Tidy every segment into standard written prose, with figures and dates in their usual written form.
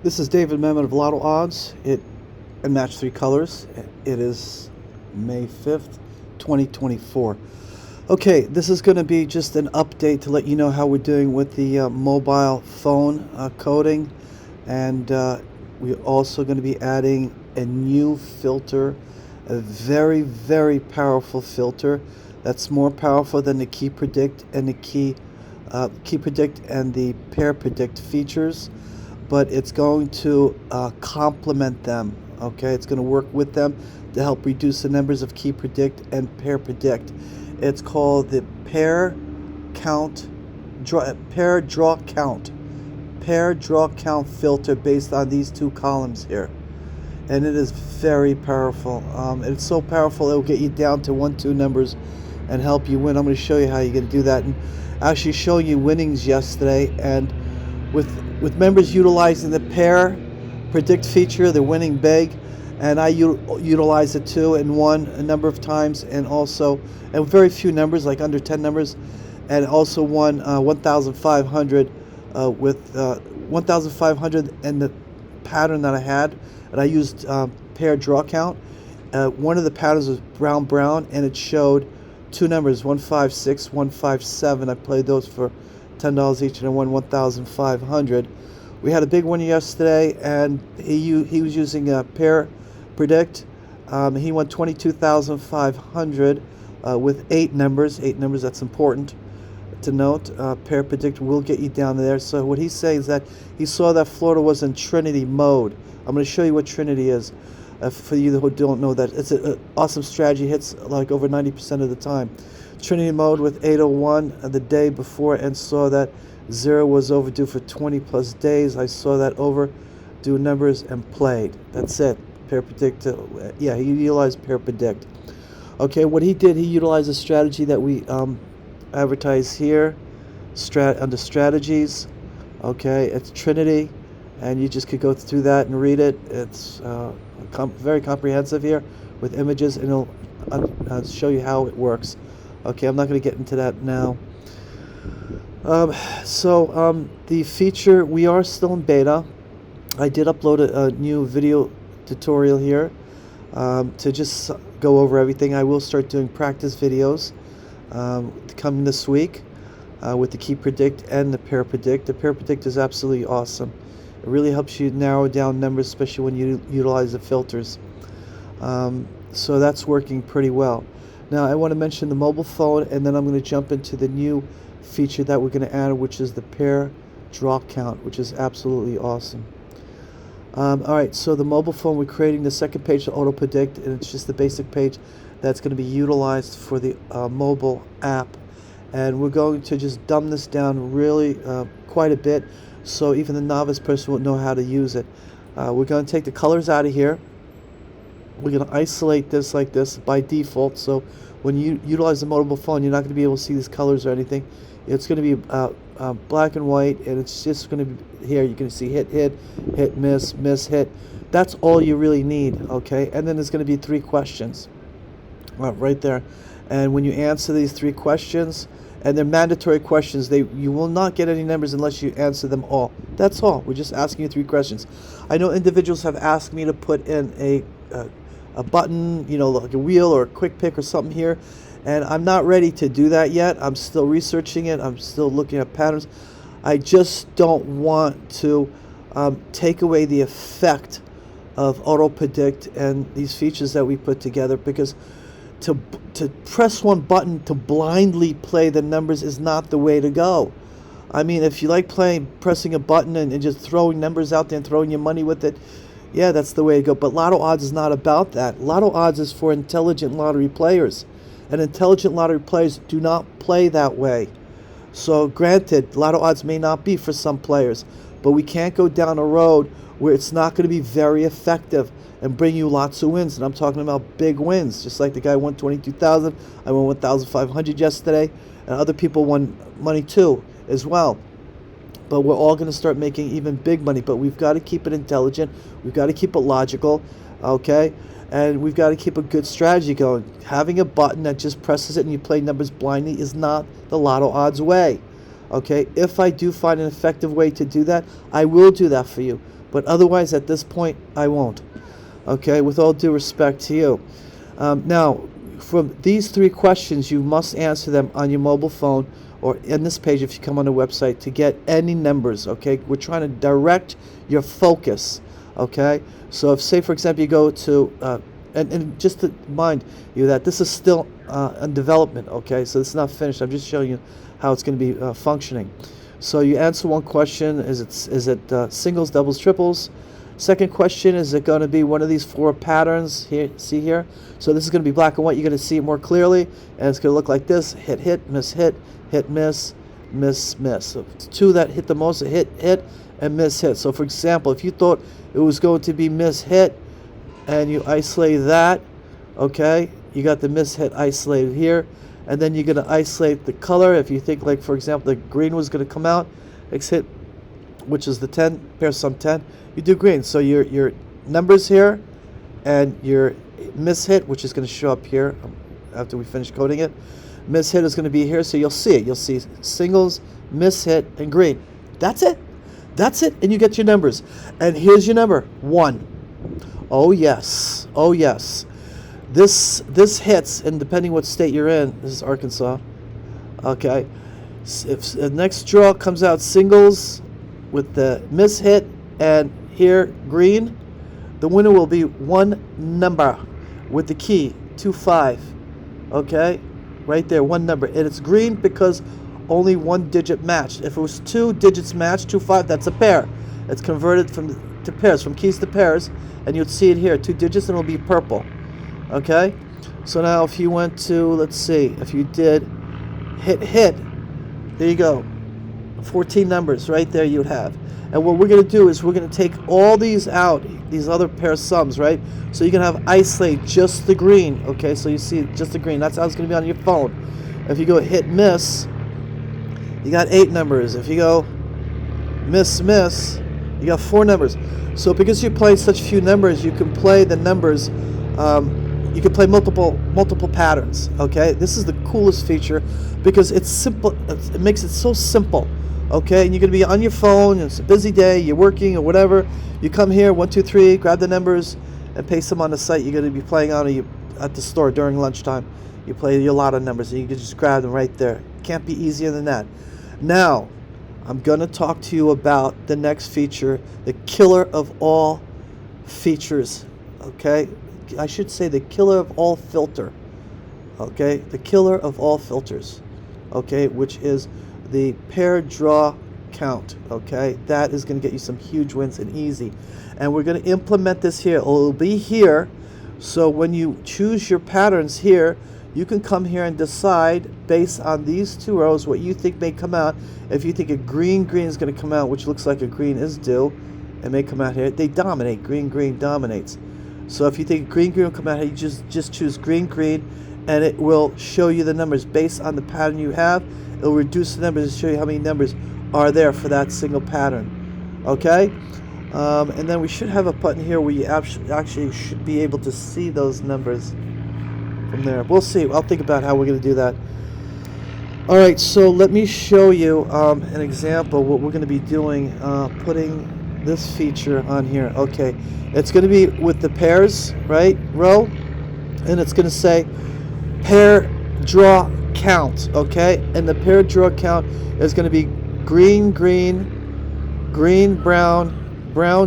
This is David Mehmet of Lotto Odds. It and Match 3 Colors. It is May 5th, 2024. Okay, this is going to be just an update to let you know how we're doing with the mobile phone coding, and we're also going to be adding a new filter, a very, very powerful filter that's more powerful than the Key Predict and the Key Predict and the Pair Predict features, but it's going to complement them. Okay, it's going to work with them to help reduce the numbers of Key Predict and Pair Predict. It's called the Pair Draw Count filter based on these two columns here, and it is very powerful. It's so powerful it will get you down to 1-2 numbers and help you win. I'm going to show you how you're going to do that, and actually showing you winnings yesterday, and with members utilizing the Pair Predict feature, they're winning big, and I utilize it too and won a number of times, and very few numbers, like under 10 numbers, and also won 1,500 with 1,500 and the pattern that I had, and I used Pair Draw Count. One of the patterns was brown brown, and it showed two numbers, 156, 157. I played those for $10 each, and I won 1,500. We had a big one yesterday, and he was using a Pair Predict. He won 22,500 with 8 numbers. That's important to note. Pair Predict will get you down there. So what he's saying is that he saw that Florida was in Trinity mode. I'm going to show you what Trinity is. For you who don't know that, it's an awesome strategy. Hits like over 90% of the time. Trinity mode with 801 the day before, and saw that 0 was overdue for 20 plus days. I saw that overdue numbers and played. That's it. Pair Predict. He utilized Pair Predict. Okay, what he did, he utilized a strategy that we advertise here, under strategies. Okay, it's Trinity, and you just could go through that and read it. It's very comprehensive here with images, and it'll show you how it works. Okay, I'm not going to get into that now. The feature, we are still in beta. I did upload a new video tutorial here to just go over everything. I will start doing practice videos coming this week with the Key Predict and the Pair Predict. The Pair Predict is absolutely awesome. It really helps you narrow down numbers, especially when you utilize the filters. So that's working pretty well. Now I want to mention the mobile phone, and then I'm going to jump into the new feature that we're going to add, which is the Pair Draw Count, which is absolutely awesome. Alright, so the mobile phone, we're creating the second page to Auto Predict, and it's just the basic page that's going to be utilized for the mobile app. And we're going to just dumb this down really quite a bit, so even the novice person will know how to use it. We're going to take the colors out of here. We're going to isolate this like this by default, so when you utilize the mobile phone, you're not going to be able to see these colors or anything. It's going to be black and white, and it's just going to be here. You're going to see hit, miss, hit. That's all you really need, okay? And then there's going to be 3 questions right there. And when you answer these 3 questions, and they're mandatory questions, you will not get any numbers unless you answer them all. That's all. We're just asking you 3 questions. I know individuals have asked me to put in a button, like a wheel or a quick pick or something here, and I'm not ready to do that yet. I'm still researching it. I'm still looking at patterns. I just don't want to take away the effect of Auto Predict and these features that we put together, because to press one button to blindly play the numbers is not the way to go. I mean, if you like pressing a button and just throwing numbers out there and throwing your money with it, yeah, that's the way to go. But Lotto Odds is not about that. Lotto Odds is for intelligent lottery players, and intelligent lottery players do not play that way. So granted, Lotto Odds may not be for some players, but we can't go down a road where it's not going to be very effective and bring you lots of wins. And I'm talking about big wins, just like the guy won 22,000. I won 1,500 yesterday, and other people won money too as well. But we're all going to start making even big money. But we've got to keep it intelligent. We've got to keep it logical, okay? And we've got to keep a good strategy going. Having a button that just presses it and you play numbers blindly is not the Lotto Odds way, Okay, if I do find an effective way to do that, I will do that for you. But otherwise, at this point, I won't. Okay, with all due respect to you. Now, from these 3 questions, you must answer them on your mobile phone or in this page if you come on the website to get any numbers. Okay, we're trying to direct your focus. Okay, so if, say, for example, you go to, and just to mind you that this is still in development. Okay, so it's not finished. I'm just showing you how it's going to be functioning. So you answer one question: is it singles, doubles, triples? Second question: is it going to be one of these 4 patterns here? See here. So this is going to be black and white. You're going to see it more clearly, and it's going to look like this: hit, hit, miss, hit, hit, miss, miss, miss. So 2 that hit the most: hit, hit, and miss, hit. So for example, if you thought it was going to be miss, hit, and you isolate that, okay, you got the miss, hit isolated here. And then you're going to isolate the color. If you think, like, for example, the green was going to come out, X hit, which is the 10, pair sum 10, you do green. So your numbers here and your miss hit, which is going to show up here after we finish coding it. Miss hit is going to be here, so you'll see it. You'll see singles, miss hit, and green. That's it. That's it, and you get your numbers. And here's your number, 1. Oh, yes. Oh, yes. This hits, and depending what state you're in, this is Arkansas. Okay, if the next draw comes out singles with the miss hit and here green, the winner will be 1 number with the key 25. Okay, right there, 1 number, and it's green because only 1 digit matched. If it was 2 digits matched, 25, that's a pair. It's converted to pairs, from keys to pairs, and you'd see it here, 2 digits, and it'll be purple. Okay, so now if you went to, let's see, if you did hit, hit, there you go, 14 numbers right there you'd have. And what we're going to do is we're going to take all these out, these other pair of sums, right? So you can have isolate just the green. Okay, so you see just the green. That's how it's going to be on your phone. If you go hit, miss, you got 8 numbers. If you go miss, miss, you got 4 numbers. So because you're playing such few numbers, you can play the numbers. You can play multiple patterns. Okay, this is the coolest feature because it's simple. It makes it so simple. Okay, and you're gonna be on your phone. It's a busy day. You're working or whatever. You come here, 1, 2, 3, grab the numbers, and paste them on the site you're gonna be playing on at the store during lunchtime. You play a lot of numbers, and you can just grab them right there. Can't be easier than that. Now, I'm gonna talk to you about the next feature, the killer of all features. Okay. I should say the killer of all filter. Okay, the killer of all filters. Okay, which is the pair draw count. Okay, that is going to get you some huge wins and easy. And we're going to implement this here. It'll be here. So when you choose your patterns here, you can come here and decide based on these 2 rows what you think may come out. If you think a green is going to come out, which looks like a green is due, it may come out here. They dominate. Green dominates. So if you think green will come out here, you just choose green, and it will show you the numbers based on the pattern you have. It will reduce the numbers and show you how many numbers are there for that single pattern. Okay? And then we should have a button here where you actually should be able to see those numbers from there. We'll see. I'll think about how we're going to do that. All right, so let me show you an example what we're going to be doing, putting this feature on here. Okay, it's going to be with the pairs, right, row, and it's going to say pair draw count. Okay, and the pair draw count is going to be green, brown,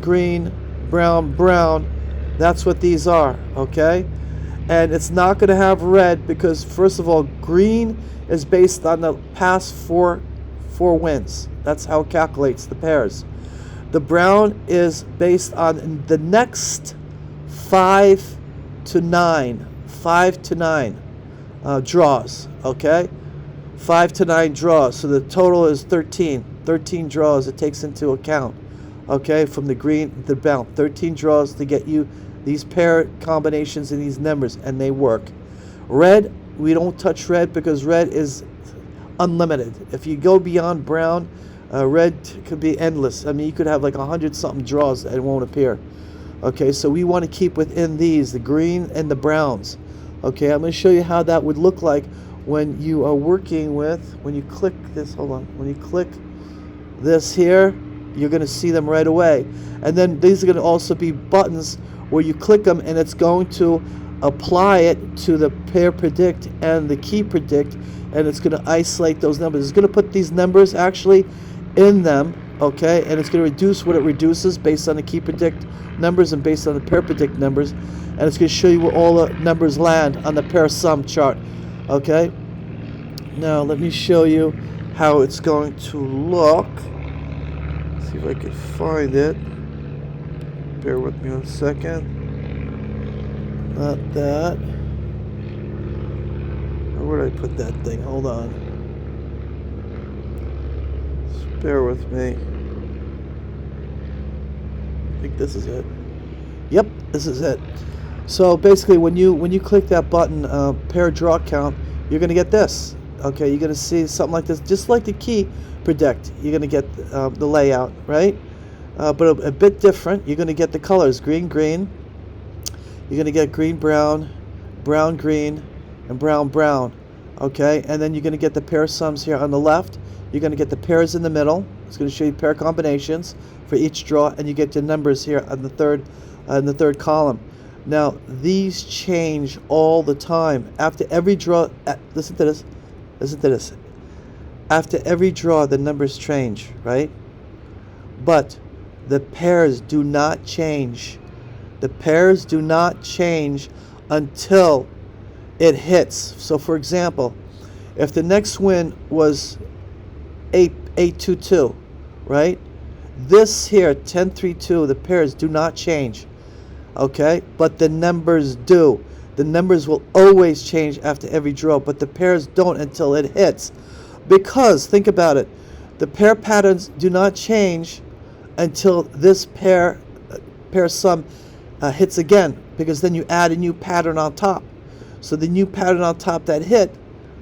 green, brown. That's what these are. Okay, and it's not going to have red because, first of all, green is based on the past four wins. That's how it calculates the pairs. The brown is based on the next 5 to 9 draws. Okay, 5 to 9 draws. So the total is 13 draws it takes into account. Okay, from the green to the brown, 13 draws to get you these pair combinations and these numbers, and they work. Red, we don't touch red because red is unlimited. If you go beyond brown, red could be endless. I mean, you could have like 100-something draws and it won't appear. Okay, so we want to keep within these, the green and the browns. Okay, I'm going to show you how that would look like when you are working with, when you click this, hold on, when you click this here, you're going to see them right away. And then these are going to also be buttons where you click them and it's going to apply it to the pair predict and the key predict, and it's going to isolate those numbers. It's going to put these numbers actually in them, okay, and it's going to reduce what it reduces based on the key predict numbers and based on the pair predict numbers, and it's going to show you where all the numbers land on the pair sum chart. Okay, now let me show you how it's going to look. Let's see if I can find it. Bear with me 1 second. Not that. Where did I put that thing? Hold on. Just bear with me. I think this is it. Yep, this is it. So basically, when you click that button, pair draw count, you're going to get this. Okay, you're going to see something like this, just like the key predict. You're going to get the layout, right? But a bit different. You're going to get the colors: green, green. You're going to get green, brown, brown, green, and brown, brown. Okay, and then you're going to get the pair sums here on the left. You're going to get the pairs in the middle. It's going to show you pair combinations for each draw, and you get your numbers here on the third column. Now, these change all the time. After every draw, listen to this. Listen to this. After every draw, the numbers change, right? But the pairs do not change. The pairs do not change until it hits. So, for example, if the next win was 8-2-2, right? This here, 10-3-2, the pairs do not change. Okay, but the numbers do. The numbers will always change after every draw, but the pairs don't until it hits. Because, think about it, the pair patterns do not change until this pair sum hits again, because then you add a new pattern on top. So the new pattern on top that hit,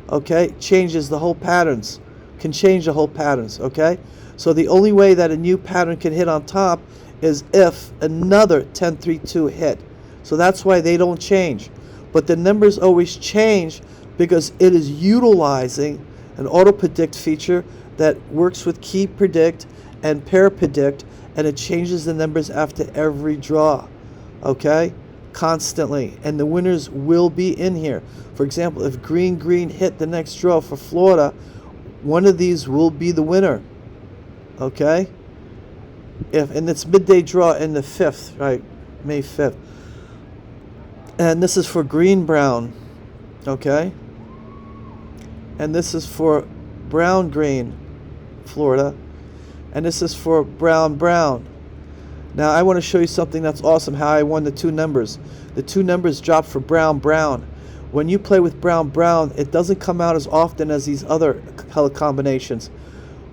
okay, changes the whole patterns, can change the whole patterns, okay? So the only way that a new pattern can hit on top is if another 10-3-2 hit. So that's why they don't change. But the numbers always change because it is utilizing an auto predict feature that works with key predict and pair predict, and it changes the numbers after every draw, okay, constantly. And the winners will be in here. For example, if green green hit the next draw for Florida, one of these will be the winner, okay? And it's midday draw in the 5th, right, May 5th. And this is for green brown, okay? And this is for brown green, Florida. And this is for brown brown. Now I want to show you something that's awesome, how I won the two numbers. The two numbers dropped for brown brown. When you play with brown brown, it doesn't come out as often as these other color combinations.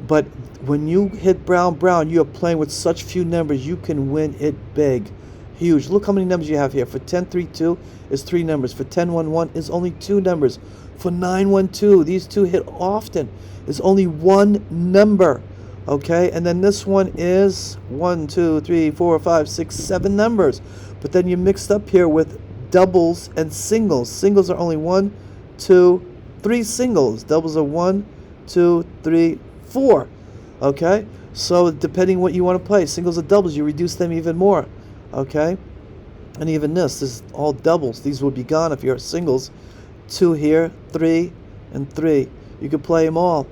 But when you hit brown brown, you are playing with such few numbers, you can win it big. Huge. Look how many numbers you have here. For 10-3-2 is 3 numbers. For 10-1-1 is only 2 numbers. For 9-1-2, these two hit often, is only 1 number. Okay, and then this one is 1, 2, 3, 4, 5, 6, 7 numbers. But then you mixed up here with doubles and singles. Singles are only 1, 2, 3 singles. Doubles are 1, 2, 3, 4. Okay, so depending what you want to play, singles or doubles, you reduce them even more. Okay, and even this is all doubles. These would be gone if you're singles. 2 here, 3, and 3. You could play them all.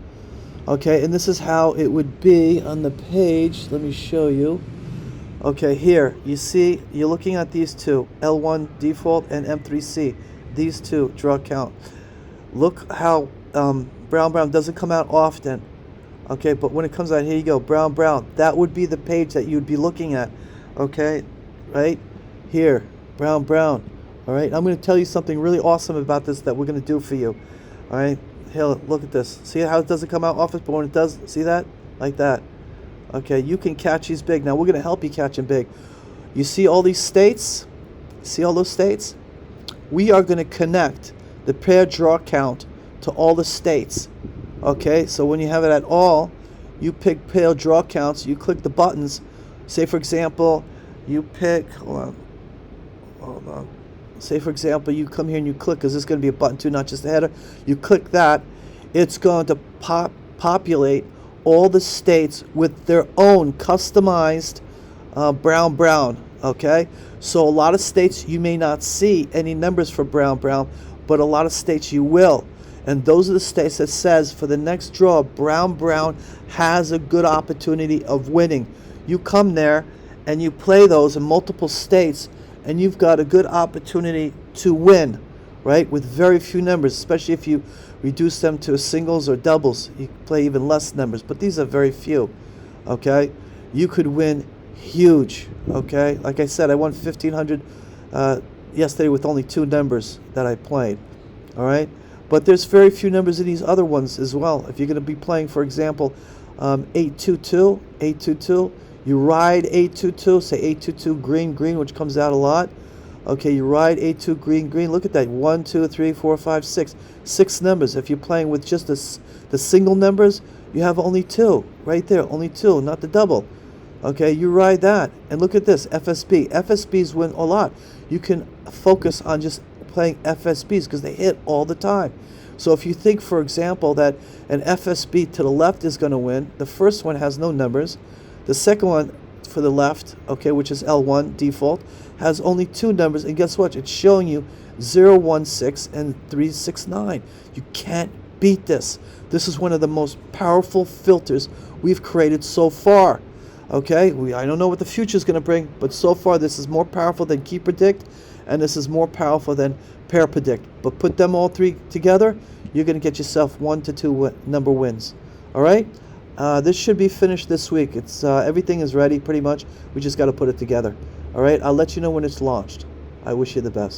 Okay, and this is how it would be on the page. Let me show you. Okay, here you see, you're looking at these two, L1 default and M3C. These two draw count. Look how brown brown doesn't come out often. Okay, but when it comes out, here you go, brown brown. That would be the page that you'd be looking at. Okay, right here, brown brown. All right, I'm going to tell you something really awesome about this that we're going to do for you. All right, here, look at this. See how it doesn't come out often, but when it does, see that? Like that. Okay, you can catch these big. Now we're going to help you catch them big. You see all these states? See all those states? We are going to connect the pair draw count to all the states. Okay, so when you have it at all, you pick pair draw counts, you click the buttons. Say, for example, you pick, hold on. say for example, you come here and you click, because this is going to be a button too, not just a header. You click that, it's going to populate all the states with their own customized brown. Okay, so a lot of states you may not see any numbers for brown, but a lot of states you will. And those are the states that says for the next draw, brown has a good opportunity of winning. You come there and you play those in multiple states, and you've got a good opportunity to win, right? With very few numbers, especially if you reduce them to singles or doubles. You play even less numbers, but these are very few, okay? You could win huge, okay? Like I said, I won 1,500 yesterday with only 2 numbers that I played, all right? But there's very few numbers in these other ones as well. If you're going to be playing, for example, 822, you ride 822, say 822 green, which comes out a lot. Okay, you ride 82 green. Look at that, 1, 2, 3, 4, 5, 6. 6 numbers. If you're playing with just the single numbers, you have only 2 right there, only 2, not the double. Okay, you ride that, and look at this, FSB. FSBs win a lot. You can focus on just playing FSBs because they hit all the time. So if you think, for example, that an FSB to the left is going to win, the first one has no numbers. The second one for the left, okay, which is L1 default, has only 2 numbers, and guess what? It's showing you 016 and 369. You can't beat this. This is one of the most powerful filters we've created so far. Okay, I don't know what the future is going to bring, but so far this is more powerful than Key Predict, and this is more powerful than Pair Predict. But put them all 3 together, you're going to get yourself 1 to 2 number wins. All right, this should be finished this week. It's everything is ready pretty much. We just got to put it together. All right, I'll let you know when it's launched. I wish you the best.